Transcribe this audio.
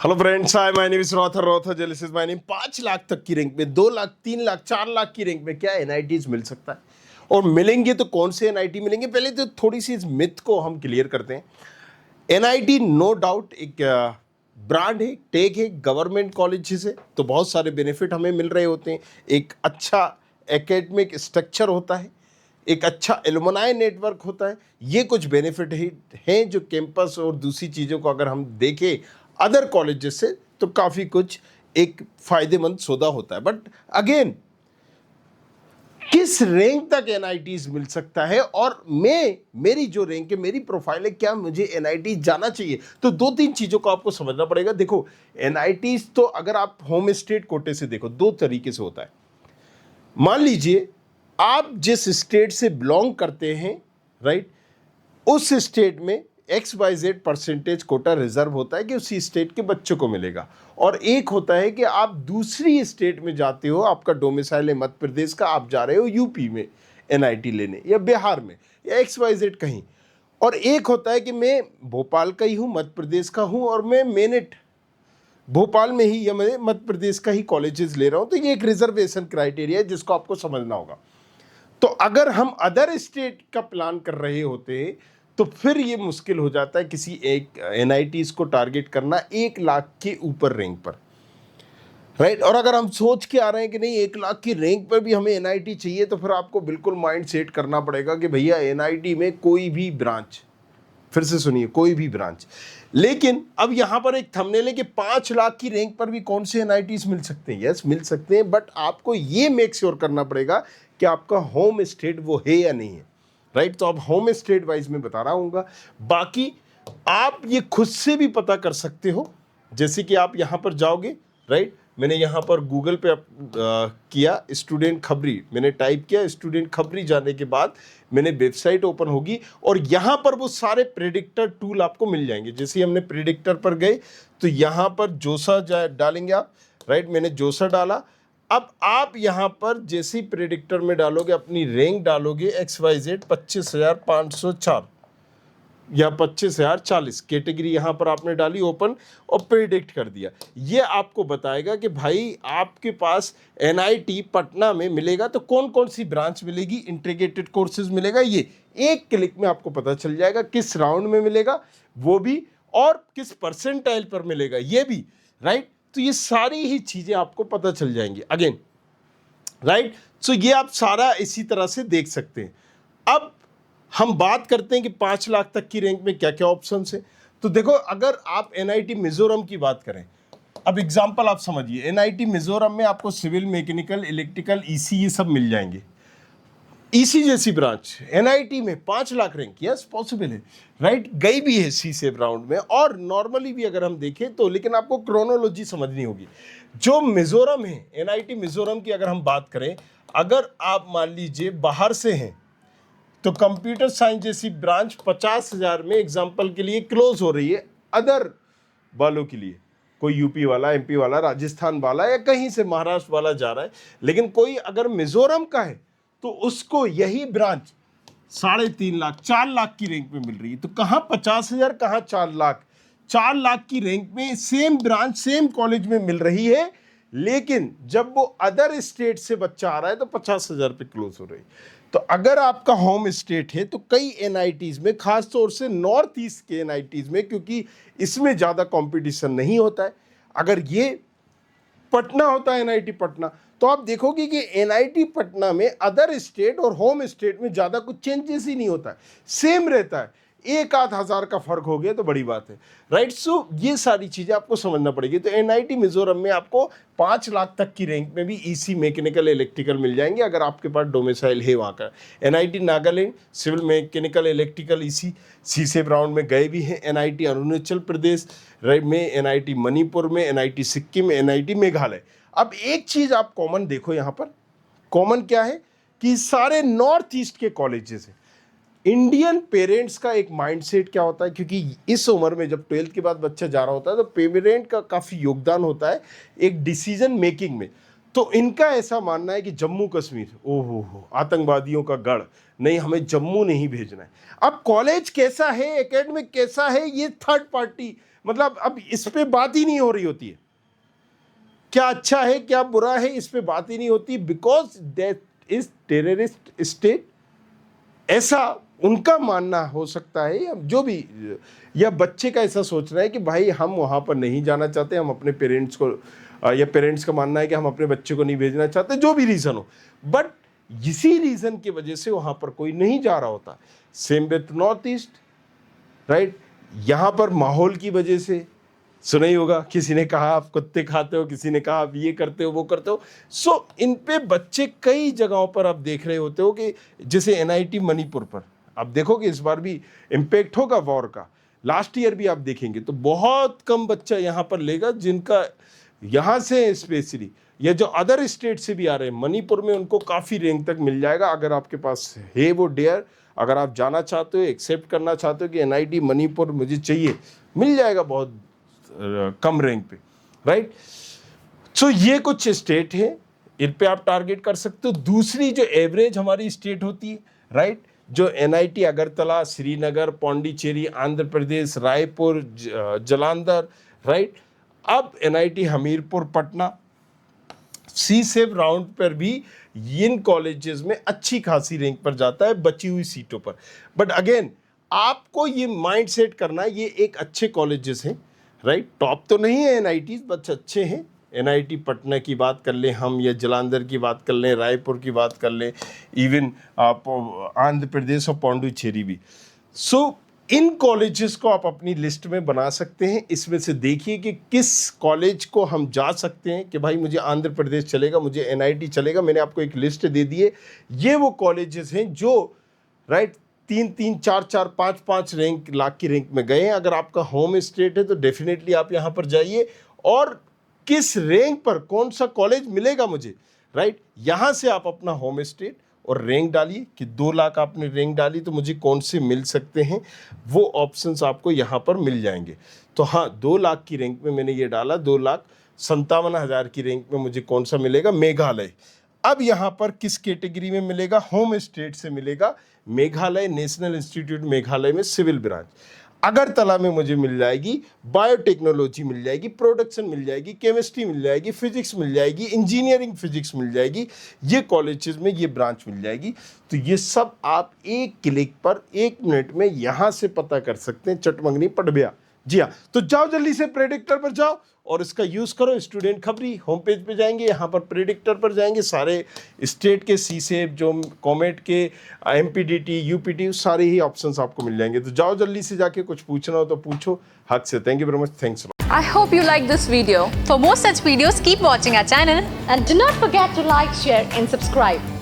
Hello friends, hi my name is रॉथर जेलिस is my name. 5 lakh तक की रैंक में, 2 लाख, 3 लाख, 4 लाख की रैंक में क्या एनआईटीज मिल सकता है? और मिलेंगे तो कौन से एनआईटी मिलेंगे? पहले तो थोड़ी सी इस मिथ को हम क्लियर करते हैं। एनआईटी नो डाउट एक ब्रांड है, टेक है, गवर्नमेंट कॉलेज से तो बहुत सारे बेनिफिट हमें मिल रहे होते हैं। एक अच्छा एकेडमिक स्ट्रक्चर होता है, एक अच्छा एलुमनाई नेटवर्क होता है। ये कुछ बेनिफिट हैं जो कैंपस और दूसरी चीज़ों को अगर हम देखें अदर कॉलेजेस से तो काफ़ी कुछ एक फ़ायदेमंद सौदा होता है। बट अगेन, किस रैंक तक एनआईटीज मिल सकता है और मेरी जो रैंक है, मेरी प्रोफाइल है, क्या मुझे एनआईटी जाना चाहिए? तो 2-3 चीज़ों को आपको समझना पड़ेगा। देखो, एनआईटीज तो अगर आप होम स्टेट कोटे से देखो, 2 तरीके से होता है। मान लीजिए आप जिस स्टेट से बिलोंग करते हैं, राइट, उस स्टेट में XYZ परसेंटेज कोटा रिजर्व होता है कि उसी स्टेट के बच्चों को मिलेगा। और एक होता है कि आप दूसरी स्टेट में जाते हो, आपका डोमिसाइल है मध्य प्रदेश का, आप जा रहे हो यूपी में एनआईटी लेने या बिहार में या XYZ कहीं। और एक होता है कि मैं भोपाल का ही हूँ, मध्य प्रदेश का हूँ और मैं मेनिट भोपाल में ही या मैं मध्य प्रदेश का ही कॉलेजेस ले रहा हूँ। तो ये एक रिजर्वेशन क्राइटेरिया है जिसको आपको समझना होगा। तो अगर हम अदर स्टेट का प्लान कर रहे होते तो फिर ये मुश्किल हो जाता है किसी एक एनआईटीज को टारगेट करना 1 लाख के ऊपर रैंक पर, राइट। और अगर हम सोच के आ रहे हैं कि नहीं 1 लाख की रैंक पर भी हमें एनआईटी चाहिए, तो फिर आपको बिल्कुल माइंड सेट करना पड़ेगा कि भैया एनआईटी में कोई भी ब्रांच, फिर से सुनिए, कोई भी ब्रांच। लेकिन अब यहां पर एक थंबनेल है कि 5 लाख की रैंक पर भी कौन से एनआईटीज मिल सकते हैं। यस, मिल सकते हैं, बट आपको ये मेक श्योर करना पड़ेगा कि आपका होम स्टेट वो है या नहीं है, राइट। तो अब होम स्टेट वाइज में बता रहा हूँ। बाकी आप ये खुद से भी पता कर सकते हो, जैसे कि आप यहाँ पर जाओगे, राइट। मैंने यहाँ पर गूगल पे किया स्टूडेंट खबरी, मैंने टाइप किया स्टूडेंट खबरी, जाने के बाद मैंने वेबसाइट ओपन होगी और यहाँ पर वो सारे प्रेडिक्टर टूल आपको मिल जाएंगे। जैसे ही हमने प्रेडिक्टर पर गए तो यहाँ पर जोसा डालेंगे आप, राइट। मैंने जोसा डाला। अब आप यहाँ पर जैसे ही प्रेडिक्टर में डालोगे, अपनी रैंक डालोगे XYZ 25,504 या 25,040 कैटेगरी यहाँ पर आपने डाली ओपन और प्रेडिक्ट कर दिया। ये आपको बताएगा कि भाई आपके पास एनआईटी पटना में मिलेगा तो कौन कौन सी ब्रांच मिलेगी, इंटीग्रेटेड कोर्सेज मिलेगा। ये एक क्लिक में आपको पता चल जाएगा। किस राउंड में मिलेगा वो भी, और किस परसेंटाइल पर मिलेगा ये भी, राइट। तो ये सारी ही चीज़ें आपको पता चल जाएंगी अगेन, राइट। सो ये आप सारा इसी तरह से देख सकते हैं। अब हम बात करते हैं कि 5 लाख तक की रैंक में क्या क्या ऑप्शन है। तो देखो, अगर आप एनआईटी मिजोरम की बात करें, अब एग्जांपल आप समझिए, एनआईटी मिजोरम में आपको सिविल, मैकेनिकल, इलेक्ट्रिकल, ईसी ये सब मिल जाएंगे। ईसी जैसी ब्रांच एनआईटी में 5 लाख रैंक, यस पॉसिबल है, राइट। गई भी है सी से राउंड में और नॉर्मली भी अगर हम देखें तो, लेकिन आपको क्रोनोलॉजी समझनी होगी। जो मिजोरम है, एनआईटी मिजोरम की अगर हम बात करें, अगर आप मान लीजिए बाहर से हैं तो कंप्यूटर साइंस जैसी ब्रांच 50,000 में एग्जाम्पल के लिए क्लोज हो रही है अदर वालों के लिए। कोई यूपी वाला, एमपी वाला, राजस्थान वाला या कहीं से महाराष्ट्र वाला जा रहा है, लेकिन कोई अगर मिजोरम का है तो उसको यही ब्रांच 3.5 लाख, 4 लाख की रैंक में मिल रही है। तो कहाँ 50,000, कहाँ 4 लाख। 4 लाख की रैंक में सेम ब्रांच सेम कॉलेज में मिल रही है, लेकिन जब वो अदर स्टेट से बच्चा आ रहा है तो 50,000 पे क्लोज हो रही है। तो अगर आपका होम स्टेट है तो कई एनआईटीज में, खास तौर से नॉर्थ ईस्ट के एनआईटीज में, क्योंकि इसमें ज़्यादा कंपटीशन नहीं होता है। अगर ये पटना होता है एनआईटी पटना, तो आप देखोगे कि एनआईटी पटना में अदर स्टेट और होम स्टेट में ज़्यादा कुछ चेंजेस ही नहीं होता है, सेम रहता है। 1-8 हज़ार का फर्क हो गया तो बड़ी बात है, राइट। सो ये सारी चीज़ें आपको समझना पड़ेगी। तो एनआईटी मिजोरम में आपको 5 लाख तक की रैंक में भी ईसी, मैकेनिकल, इलेक्ट्रिकल मिल जाएंगे अगर आपके पास डोमिसाइल है वहाँ का। NIT Nagaland civil, mechanical, electrical, EC C से राउंड में गए भी हैं। एनआईटी अरुणाचल प्रदेश में, एनआईटी मणिपुर में, एनआईटी सिक्किम, एनआईटी मेघालय। अब एक चीज़ आप कॉमन देखो, यहाँ पर कॉमन क्या है कि सारे नॉर्थ ईस्ट के कॉलेजेस हैं। इंडियन पेरेंट्स का एक माइंडसेट क्या होता है, क्योंकि इस उम्र में जब 12th के बाद बच्चा जा रहा होता है तो पेरेंट का काफ़ी योगदान होता है एक डिसीजन मेकिंग में। तो इनका ऐसा मानना है कि जम्मू कश्मीर, ओहो हो, आतंकवादियों का गढ़, नहीं हमें जम्मू नहीं भेजना है। अब कॉलेज कैसा है, एकेडमिक कैसा है, ये थर्ड पार्टी मतलब अब इस पे बात ही नहीं हो रही होती है, क्या अच्छा है क्या बुरा है इस पे बात ही नहीं होती, because that is terrorist state, ऐसा उनका मानना हो सकता है, या जो भी, या बच्चे का ऐसा सोचना है कि भाई हम वहाँ पर नहीं जाना चाहते, हम अपने पेरेंट्स को, या पेरेंट्स का मानना है कि हम अपने बच्चे को नहीं भेजना चाहते, जो भी रीज़न हो, बट इसी रीज़न की वजह से वहाँ पर कोई नहीं जा रहा होता। Same with north east, right, यहाँ पर माहौल की वजह से, सुना ही होगा, किसी ने कहा आप कुत्ते खाते हो, किसी ने कहा आप ये करते हो वो करते हो। सो इन पे बच्चे कई जगहों पर आप देख रहे होते हो कि जैसे एनआईटी मणिपुर पर आप देखोगे इस बार भी इम्पैक्ट होगा वॉर का, लास्ट ईयर भी आप देखेंगे तो बहुत कम बच्चा यहाँ पर लेगा जिनका यहाँ से स्पेशली, या जो अदर स्टेट से भी आ रहे हैं मणिपुर में, उनको काफ़ी रैंक तक मिल जाएगा अगर आपके पास है वो डेयर, अगर आप जाना चाहते हो, एक्सेप्ट करना चाहते हो कि एनआईटी मणिपुर मुझे चाहिए, मिल जाएगा बहुत कम रैंक पे, राइट। सो ये कुछ स्टेट है, इन पे आप टारगेट कर सकते हो। दूसरी जो एवरेज हमारी स्टेट होती है, राइट, जो एनआईटी अगरतला, श्रीनगर, पौंडीचेरी, आंध्र प्रदेश, रायपुर, जालंधर, राइट, अब एनआईटी हमीरपुर, पटना, सी सेव राउंड पर भी इन कॉलेजेस में अच्छी खासी रैंक पर जाता है बची हुई सीटों पर। बट अगेन आपको ये माइंड सेट करना है, ये एक अच्छे कॉलेजेस हैं, राइट, टॉप तो नहीं है एनआईटी, बट अच्छे हैं। एनआईटी पटना की बात कर लें हम, या जालंधर की बात कर लें, रायपुर की बात कर लें, इवन आप आंध्र प्रदेश और पौंडीचेरी भी। सो इन कॉलेजेस को आप अपनी लिस्ट में बना सकते हैं। इसमें से देखिए कि किस कॉलेज को हम जा सकते हैं कि भाई मुझे आंध्र प्रदेश चलेगा, मुझे एनआईटी चलेगा। मैंने आपको एक लिस्ट दे दी है, ये वो कॉलेजेस हैं जो, राइट, 3-3, 4-4, 5-5 रैंक, लाख की रैंक में गए हैं। अगर आपका होम स्टेट है तो डेफिनेटली आप यहाँ पर जाइए, और किस रैंक पर कौन सा कॉलेज मिलेगा मुझे, राइट, यहाँ से आप अपना होम स्टेट और रैंक डालिए कि 2 लाख आपने रैंक डाली तो मुझे कौन से मिल सकते हैं, वो ऑप्शंस आपको यहाँ पर मिल जाएंगे। तो हाँ, 2 लाख की रैंक में मैंने ये डाला, 2,57,000 की रैंक में मुझे कौन सा मिलेगा, मेघालय। अब यहाँ पर किस कैटेगरी में मिलेगा, होम स्टेट से मिलेगा मेघालय, नेशनल इंस्टीट्यूट मेघालय में सिविल ब्रांच। अगरतला में मुझे मिल जाएगी बायोटेक्नोलॉजी, मिल जाएगी प्रोडक्शन, मिल जाएगी केमिस्ट्री, मिल जाएगी फिजिक्स, मिल जाएगी इंजीनियरिंग फिजिक्स, मिल जाएगी, ये कॉलेजेस में ये ब्रांच मिल जाएगी। तो ये सब आप एक क्लिक पर 1 मिनट में यहाँ से पता कर सकते हैं, चटमंगनी पटबिया। जी हाँ, तो जाओ जल्दी से प्रेडिक्टर पर जाओ और इसका यूज़ करो। स्टूडेंट खबरी होम पेज पे जाएंगे, यहाँ पर प्रेडिक्टर पर जाएंगे, सारे स्टेट के सीसेब, जो कॉमेट के, एमपीडीटी, यूपीटी, सारे ही ऑप्शंस आपको मिल जाएंगे। तो जाओ जल्दी से, जाके कुछ पूछना हो तो पूछो हक से। Thank you very much, thanks. I hope you like this video. For more such videos, keep watching our channel. And do not forget to like, share and subscribe.